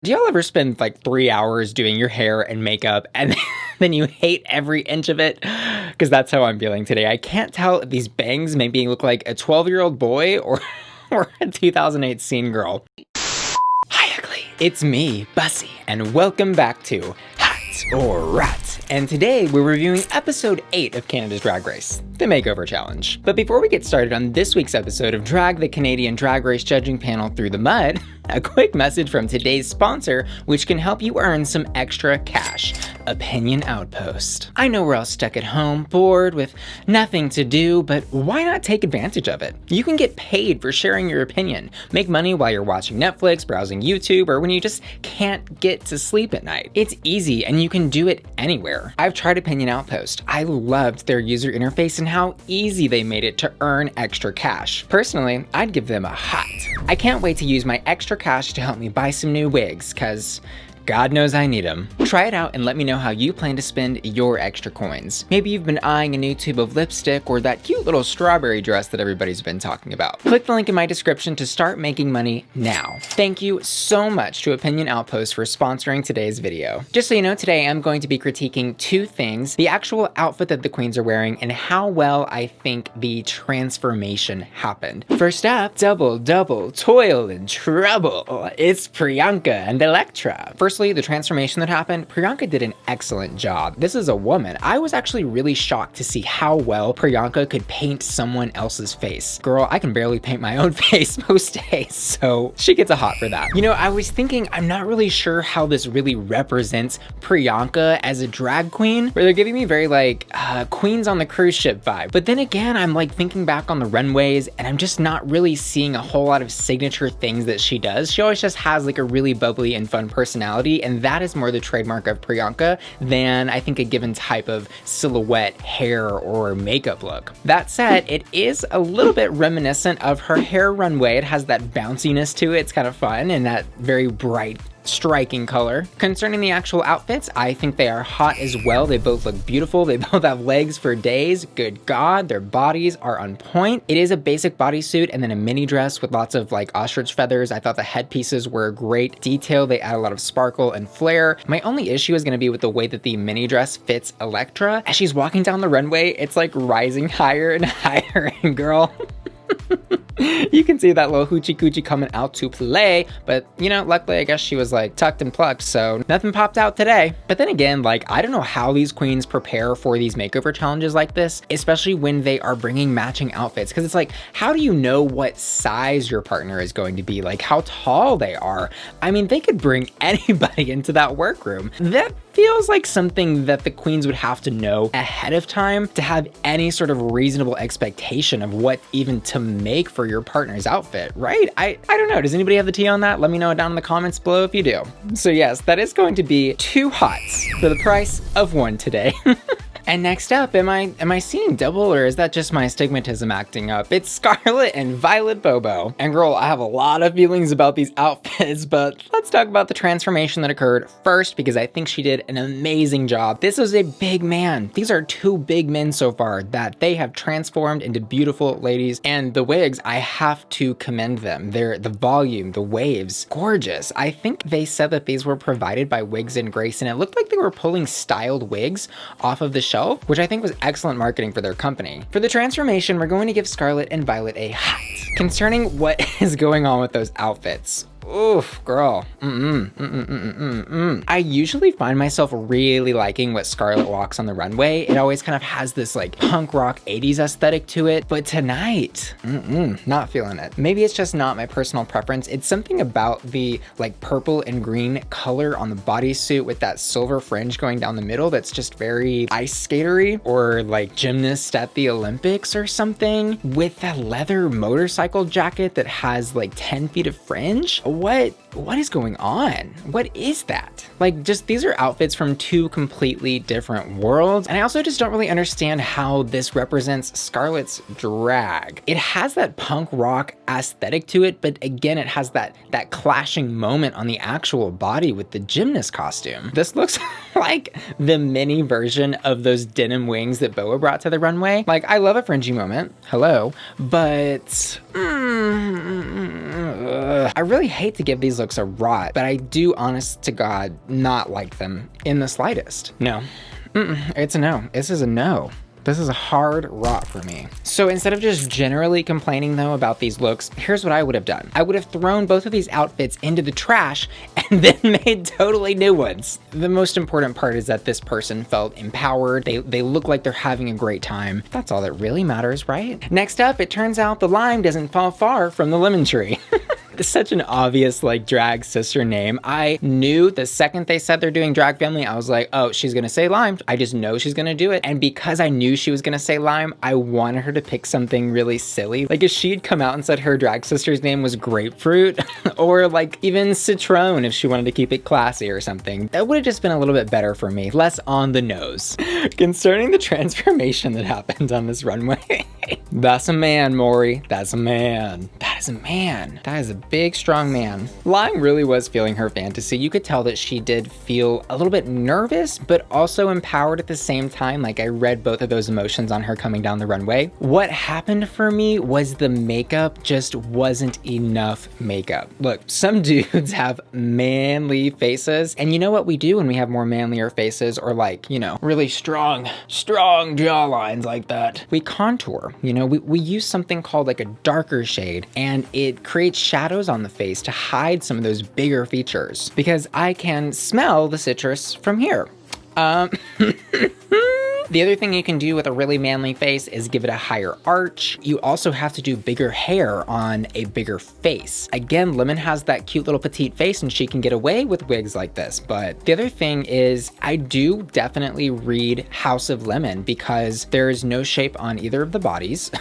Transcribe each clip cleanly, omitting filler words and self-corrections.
Do y'all ever spend like 3 hours doing your hair and makeup and then you hate every inch of it? Because that's how I'm feeling today. I can't tell if these bangs make me look like a 12-year-old boy or a 2008 scene girl. Hi, ugly. It's me, Bussy, and welcome back to Hytes or Rats. And today we're reviewing episode 8 of Canada's Drag Race, the Makeover Challenge. But before we get started on this week's episode of Drag the Canadian Drag Race Judging Panel Through the Mud, a quick message from today's sponsor, which can help you earn some extra cash. Opinion Outpost. I know we're all stuck at home, bored, with nothing to do, but why not take advantage of it? You can get paid for sharing your opinion. Make money while you're watching Netflix, browsing YouTube, or when you just can't get to sleep at night. It's easy and you can do it anywhere. I've tried Opinion Outpost. I loved their user interface and how easy they made it to earn extra cash. Personally, I'd give them a hot. I can't wait to use my extra cash to help me buy some new wigs, cause God knows I need them. Try it out and let me know how you plan to spend your extra coins. Maybe you've been eyeing a new tube of lipstick or that cute little strawberry dress that everybody's been talking about. Click the link in my description to start making money now. Thank you so much to Opinion Outpost for sponsoring today's video. Just so you know, today I'm going to be critiquing two things: the actual outfit that the queens are wearing and how well I think the transformation happened. First up, double toil and trouble. It's Priyanka and Elektra. Firstly, the transformation that happened, Priyanka did an excellent job. This is a woman. I was actually really shocked to see how well Priyanka could paint someone else's face. Girl, I can barely paint my own face most days, so she gets a hot for that. You know, I was thinking, I'm not really sure how this really represents Priyanka as a drag queen, where they're giving me very like Queens on the cruise ship vibe. But then again, I'm like thinking back on the runways and I'm just not really seeing a whole lot of signature things that she does. She always just has like a really bubbly and fun personality, and that is more the trademark of Priyanka than I think a given type of silhouette, hair, or makeup look. That said, it is a little bit reminiscent of her hair runway. It has that bounciness to it. It's kind of fun and that very bright, striking color. Concerning the actual outfits, I think they are hot as well. They both look beautiful. They both have legs for days. Good God, their bodies are on point. It is a basic bodysuit and then a mini dress with lots of like ostrich feathers. I thought the headpieces were great detail. They add a lot of sparkle and flair. My only issue is going to be with the way that the mini dress fits Elektra. As she's walking down the runway, it's like rising higher and higher, and girl, you can see that little hoochie coochie coming out to play, but you know, luckily I guess she was like tucked and plucked, so nothing popped out today. But then again, like, I don't know how these queens prepare for these makeover challenges like this, especially when they are bringing matching outfits, because it's like, how do you know what size your partner is going to be, like how tall they are? I mean, they could bring anybody into that workroom. That feels like something that the queens would have to know ahead of time to have any sort of reasonable expectation of what even to make for your partner's outfit, right? I don't know. Does anybody have the tea on that? Let me know down in the comments below if you do. So yes, that is going to be 2 hots for the price of 1 today. And next up, am I seeing double, or is that just my astigmatism acting up? It's Scarlet and Violet Bobo. And girl, I have a lot of feelings about these outfits, but let's talk about the transformation that occurred first, because I think she did an amazing job. This is a big man. These are 2 big men so far that they have transformed into beautiful ladies, and the wigs, I have to commend them. The volume, the waves, gorgeous. I think they said that these were provided by Wigs and Grace, and it looked like they were pulling styled wigs off of the shelf, which I think was excellent marketing for their company. For the transformation, we're going to give Scarlet and Violet a hot. Concerning what is going on with those outfits, oof, girl. I usually find myself really liking what Scarlet walks on the runway. It always kind of has this like punk rock 80s aesthetic to it, but tonight, not feeling it. Maybe it's just not my personal preference. It's something about the like purple and green color on the bodysuit with that silver fringe going down the middle that's just very ice skatery or like gymnast at the Olympics or something, with that leather motorcycle jacket that has like 10 feet of fringe. What is going on? What is that? Like, just these are outfits from 2 completely different worlds. And I also just don't really understand how this represents Scarlet's drag. It has that punk rock aesthetic to it, but again, it has that clashing moment on the actual body with the gymnast costume. This looks like the mini version of those denim wings that Boa brought to the runway. Like, I love a fringy moment, hello, but I really hate to give these looks a rot, but I do, honest to God, not like them in the slightest. No, it's a no. This is a no. This is a hard rot for me. So instead of just generally complaining though about these looks, here's what I would have done. I would have thrown both of these outfits into the trash and then made totally new ones. The most important part is that this person felt empowered. They look like they're having a great time. That's all that really matters, right? Next up, it turns out the lime doesn't fall far from the lemon tree. It's such an obvious like drag sister name. I knew the second they said they're doing drag family, I was like, oh, she's gonna say lime. I just know she's gonna do it. And because I knew she was gonna say lime, I wanted her to pick something really silly. Like if she'd come out and said her drag sister's name was grapefruit or like even citron if she wanted to keep it classy or something, that would have just been a little bit better for me, less on the nose. Concerning the transformation that happened on this runway, that's a man, Maury. That's a man. That is a man. That is a big, strong man. Lime really was feeling her fantasy. You could tell that she did feel a little bit nervous, but also empowered at the same time. Like I read both of those emotions on her coming down the runway. What happened for me was the makeup just wasn't enough makeup. Look, some dudes have manly faces, and you know what we do when we have more manlier faces or like, you know, really strong jawlines like that? We contour, you know, we use something called like a darker shade, and it creates shadows on the face to hide some of those bigger features because I can smell the citrus from here. The other thing you can do with a really manly face is give it a higher arch. You also have to do bigger hair on a bigger face. Again, Lemon has that cute little petite face and she can get away with wigs like this. But the other thing is I do definitely read House of Lemon because there's no shape on either of the bodies.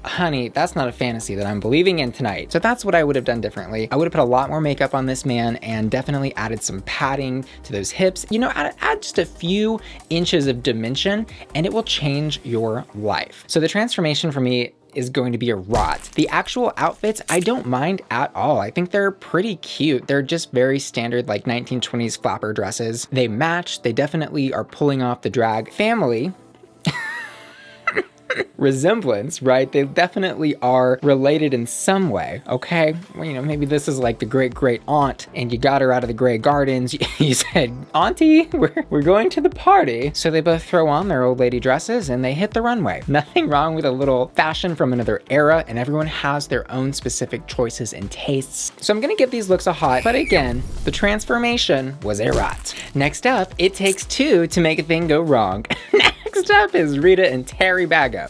Honey, that's not a fantasy that I'm believing in tonight. So that's what I would have done differently. I would have put a lot more makeup on this man and definitely added some padding to those hips. You know, add just a few inches of dimension and it will change your life. So the transformation for me is going to be a rot. The actual outfits, I don't mind at all. I think they're pretty cute. They're just very standard like 1920s flapper dresses. They match. They definitely are pulling off the drag family resemblance, right? They definitely are related in some way, okay? Well, you know, maybe this is like the great aunt and you got her out of the Grey Gardens. You said, Auntie, we're going to the party. So they both throw on their old lady dresses and they hit the runway. Nothing wrong with a little fashion from another era, and everyone has their own specific choices and tastes. So I'm gonna give these looks a hot, but again, the transformation was a rot. Next up, it takes two to make a thing go wrong. Next up is Rita and Terry Baga.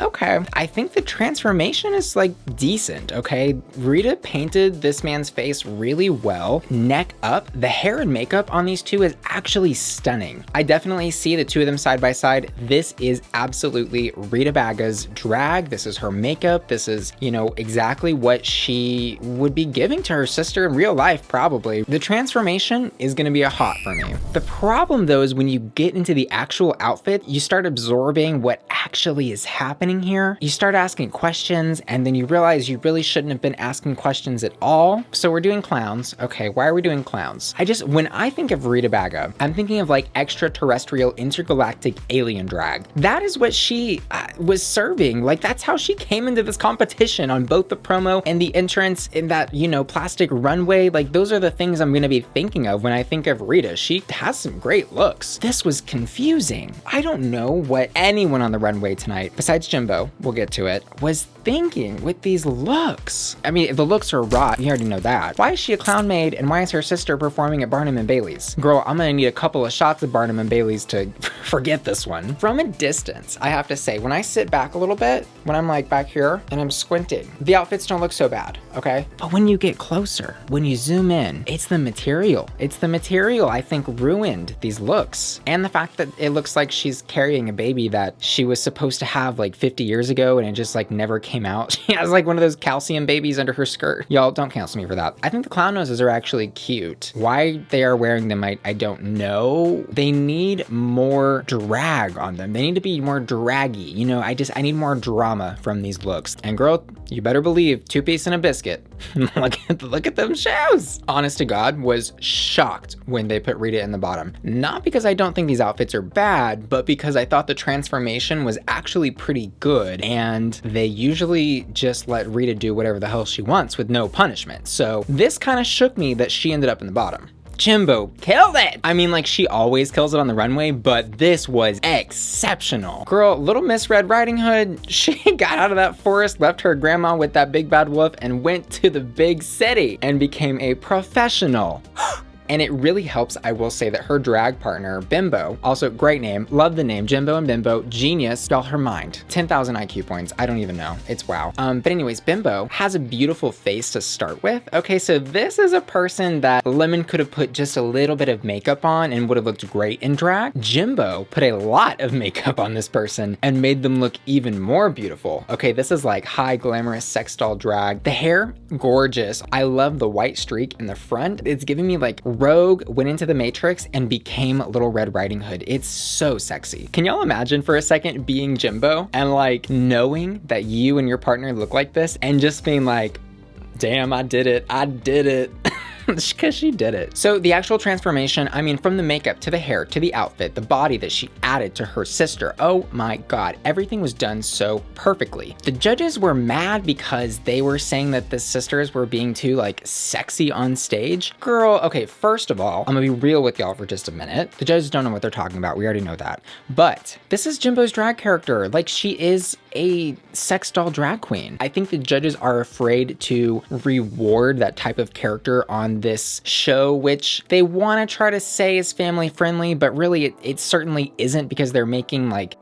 Okay. I think the transformation is like decent, okay? Rita painted this man's face really well, neck up. The hair and makeup on these two is actually stunning. I definitely see the two of them side by side. This is absolutely Rita Baga's drag. This is her makeup. This is, you know, exactly what she would be giving to her sister in real life, probably. The transformation is gonna be a hot for me. The problem though is when you get into the actual outfit, you start absorbing what actually is happening here. You start asking questions and then you realize you really shouldn't have been asking questions at all. So we're doing clowns. Okay, why are we doing clowns? When I think of Rita Baga, I'm thinking of like extraterrestrial intergalactic alien drag. That is what she was serving. Like that's how she came into this competition on both the promo and the entrance in that, you know, plastic runway. Like those are the things I'm gonna be thinking of when I think of Rita. She has some great looks. This was confusing. I don't know what anyone on the runway tonight, besides Jimbo, we'll get to it, was thinking with these looks. I mean, the looks are raw. You already know that. Why is she a clown maid and why is her sister performing at Barnum and Bailey's? Girl, I'm gonna need a couple of shots of Barnum and Bailey's to forget this one. From a distance, I have to say, when I sit back a little bit, when I'm like back here and I'm squinting, the outfits don't look so bad, okay? But when you get closer, when you zoom in, it's the material. It's the material I think ruined these looks. And the fact that it looks like she's carrying a baby that she was supposed to have like 50 years ago and it just like never came out. She has like one of those calcium babies under her skirt. Y'all don't cancel me for that. I think the clown noses are actually cute. Why they are wearing them, I don't know. They need more drag on them. They need to be more draggy. You know, I need more drama from these looks. And girl, You better believe 2 piece and a biscuit. Look at them shoes. Honest to God, was shocked when they put Rita in the bottom. Not because I don't think these outfits are bad, but because I thought the transformation was actually pretty good, and they usually just let Rita do whatever the hell she wants with no punishment. So this kind of shook me that she ended up in the bottom. Jimbo killed it. I mean, like, she always kills it on the runway, but this was exceptional. Girl, Little Miss Red Riding Hood, she got out of that forest, left her grandma with that big bad wolf, and went to the big city and became a professional. And it really helps, I will say, that her drag partner, Bimbo, also great name, love the name, Jimbo and Bimbo, genius, got her mind. 10,000 IQ points, I don't even know, it's wow. But anyways, Bimbo has a beautiful face to start with. Okay, so this is a person that Lemon could have put just a little bit of makeup on and would have looked great in drag. Jimbo put a lot of makeup on this person and made them look even more beautiful. Okay, this is like high glamorous sex doll drag. The hair, gorgeous. I love the white streak in the front. It's giving me like Rogue went into the Matrix and became Little Red Riding Hood. It's so sexy. Can y'all imagine for a second being Jimbo and like knowing that you and your partner look like this and just being like, damn, I did it. I did it. Because she did it. So the actual transformation, I mean, from the makeup to the hair to the outfit, the body that she added to her sister, oh my God, everything was done so perfectly. The judges were mad because they were saying that the sisters were being too like sexy on stage. Girl, okay, first of all, I'm gonna be real with y'all for just a minute. The judges don't know what they're talking about. We already know that. But this is Jimbo's drag character. Like, she is a sex doll drag queen. I think the judges are afraid to reward that type of character on this show, which they want to try to say is family friendly, but really it certainly isn't, because they're making like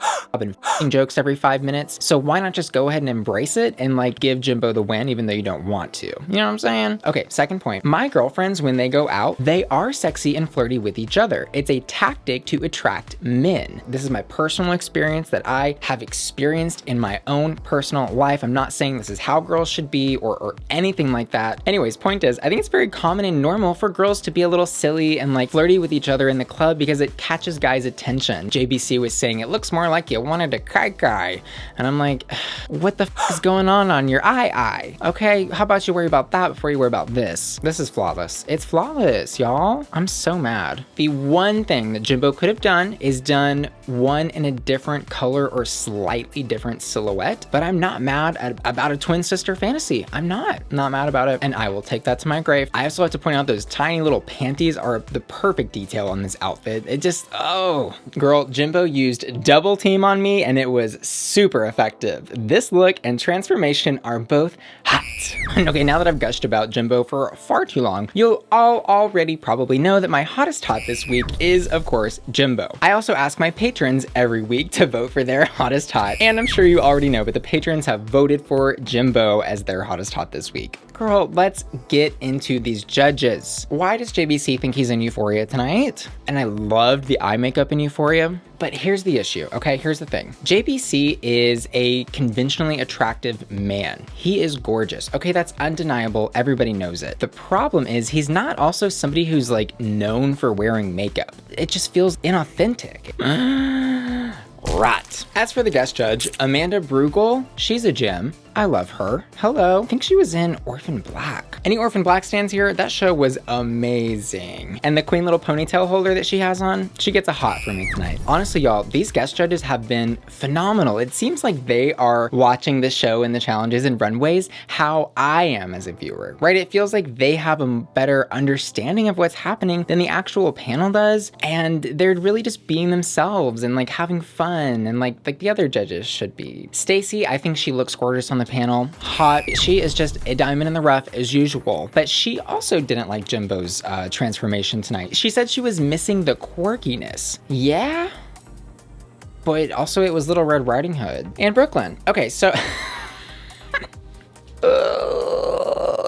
jokes every 5 minutes. So why not just go ahead and embrace it and like give Jimbo the win, even though you don't want to? You know what I'm saying? Okay, second point. My girlfriends, when they go out, they are sexy and flirty with each other. It's a tactic to attract men. This is my personal experience that I have experienced in my own personal life. I'm not saying this is how girls should be or anything like that. Anyways, point is, I think it's very common and normal for girls to be a little silly and like flirty with each other in the club because it catches guys' attention. JBC was saying it looks more like you wanted to cry. And I'm like, what the f is going on your eye? Okay, how about you worry about that before you worry about this? This is flawless. It's flawless, y'all. I'm so mad. The one thing that Jimbo could have done is done one in a different color or slightly different silhouette, but I'm not mad about a twin sister fantasy. I'm not mad about it, and I will take that to my grave. I also have to point out those tiny little panties are the perfect detail on this outfit. It just, oh, girl, Jimbo used double team on me and it was super effective. This look and transformation are both hot. Okay, now that I've gushed about Jimbo for far too long, you'll all already probably know that my hottest hot this week is, of course, Jimbo. I also ask my patrons every week to vote for their hottest hot, and I'm sure you already know, but the patrons have voted for Jimbo as their hottest hot this week. Girl, let's get into these judges. Why does JBC think he's in Euphoria tonight? And I loved the eye makeup in Euphoria, but here's the issue, okay? Here's the thing. JBC is a conventionally attractive man. He is gorgeous. Okay, that's undeniable. Everybody knows it. The problem is he's not also somebody who's like known for wearing makeup. It just feels inauthentic. Rot. As for the guest judge, Amanda Brugel, she's a gem. I love her. Hello. I think she was in Orphan Black. Any Orphan Black stands here? That show was amazing. And the queen little ponytail holder that she has on, she gets a hot for me tonight. Honestly, y'all, these guest judges have been phenomenal. It seems like they are watching the show and the challenges and runways how I am as a viewer, right? It feels like they have a better understanding of what's happening than the actual panel does. And they're really just being themselves and like having fun and like the other judges should be. Stacey, I think she looks gorgeous on the panel. Hot. She is just a diamond in the rough as usual. But she also didn't like Jimbo's transformation tonight. She said she was missing the quirkiness. Yeah? But also it was Little Red Riding Hood. And Brooklyn. Okay, so...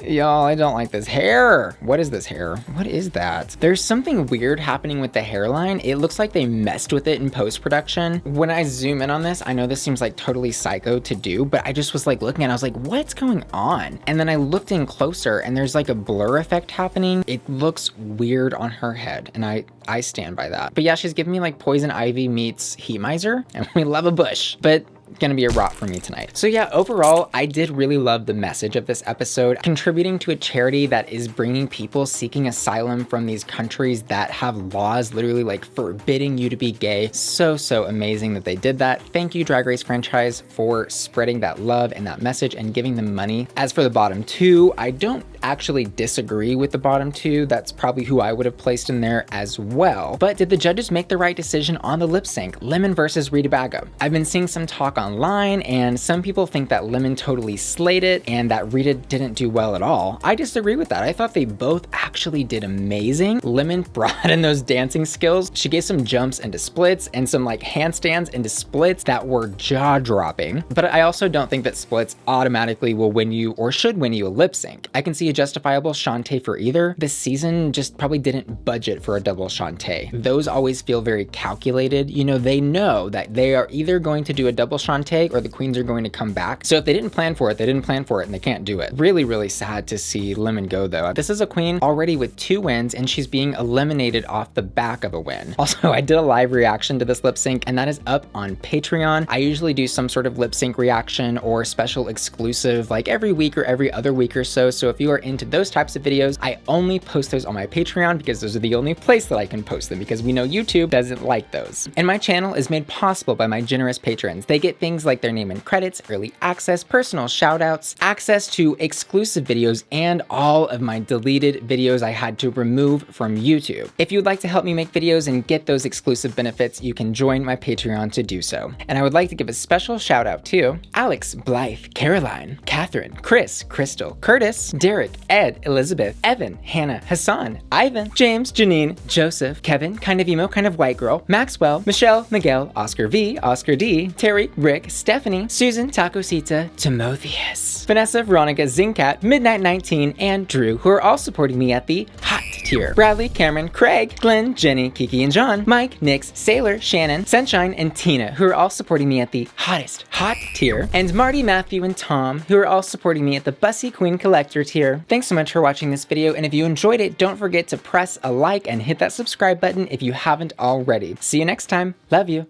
Y'all, I don't like this hair. What is this hair? What is that? There's something weird happening with the hairline. It looks like they messed with it in post-production. When I zoom in on this, I know this seems like totally psycho to do, but I just was like looking at it, I was like, what's going on? And then I looked in closer and there's like a blur effect happening. It looks weird on her head and I stand by that. But yeah, she's giving me like Poison Ivy meets Heat Miser, and we love a bush. But gonna be a rot for me tonight. So yeah, overall, I did really love the message of this episode, contributing to a charity that is bringing people seeking asylum from these countries that have laws literally like forbidding you to be gay. So amazing that they did that. Thank you, Drag Race franchise, for spreading that love and that message and giving them money. As for the bottom two, I don't actually disagree with the bottom two. That's probably who I would have placed in there as well. But did the judges make the right decision on the lip sync? Lemon versus Rita Baga. I've been seeing some talk online, and some people think that Lemon totally slayed it and that Rita didn't do well at all. I disagree with that. I thought they both actually did amazing. Lemon brought in those dancing skills. She gave some jumps into splits and some like handstands into splits that were jaw-dropping. But I also don't think that splits automatically will win you or should win you a lip sync. I can see a justifiable Shantae for either. This season just probably didn't budget for a double Shantae. Those always feel very calculated. You know, they know that they are either going to do a double Shantae or the queens are going to come back. So if they didn't plan for it, they didn't plan for it and they can't do it. Really sad to see Lemon go though. This is a queen already with 2 wins and she's being eliminated off the back of a win. Also, I did a live reaction to this lip sync and that is up on Patreon. I usually do some sort of lip sync reaction or special exclusive like every week or every other week or so. So if you are into those types of videos, I only post those on my Patreon because those are the only place that I can post them because we know YouTube doesn't like those. And my channel is made possible by my generous patrons. They get things like their name and credits, early access, personal shoutouts, access to exclusive videos, and all of my deleted videos I had to remove from YouTube. If you'd like to help me make videos and get those exclusive benefits, you can join my Patreon to do so. And I would like to give a special shout out to Alex, Blythe, Caroline, Catherine, Chris, Crystal, Curtis, Derek, Ed, Elizabeth, Evan, Hannah, Hassan, Ivan, James, Janine, Joseph, Kevin, kind of emo, kind of white girl, Maxwell, Michelle, Miguel, Oscar V, Oscar D, Terry, Rick, Stephanie, Susan, Tacosita, Timotheus, Vanessa, Veronica, Zincat, Midnight 19, and Drew, who are all supporting me at the hot tier. Bradley, Cameron, Craig, Glenn, Jenny, Kiki and John, Mike, Nix, Sailor, Shannon, Sunshine, and Tina, who are all supporting me at the hottest hot tier, and Marty, Matthew, and Tom, who are all supporting me at the Bussy Queen Collector tier. Thanks so much for watching this video, and if you enjoyed it, don't forget to press a like and hit that subscribe button if you haven't already. See you next time. Love you.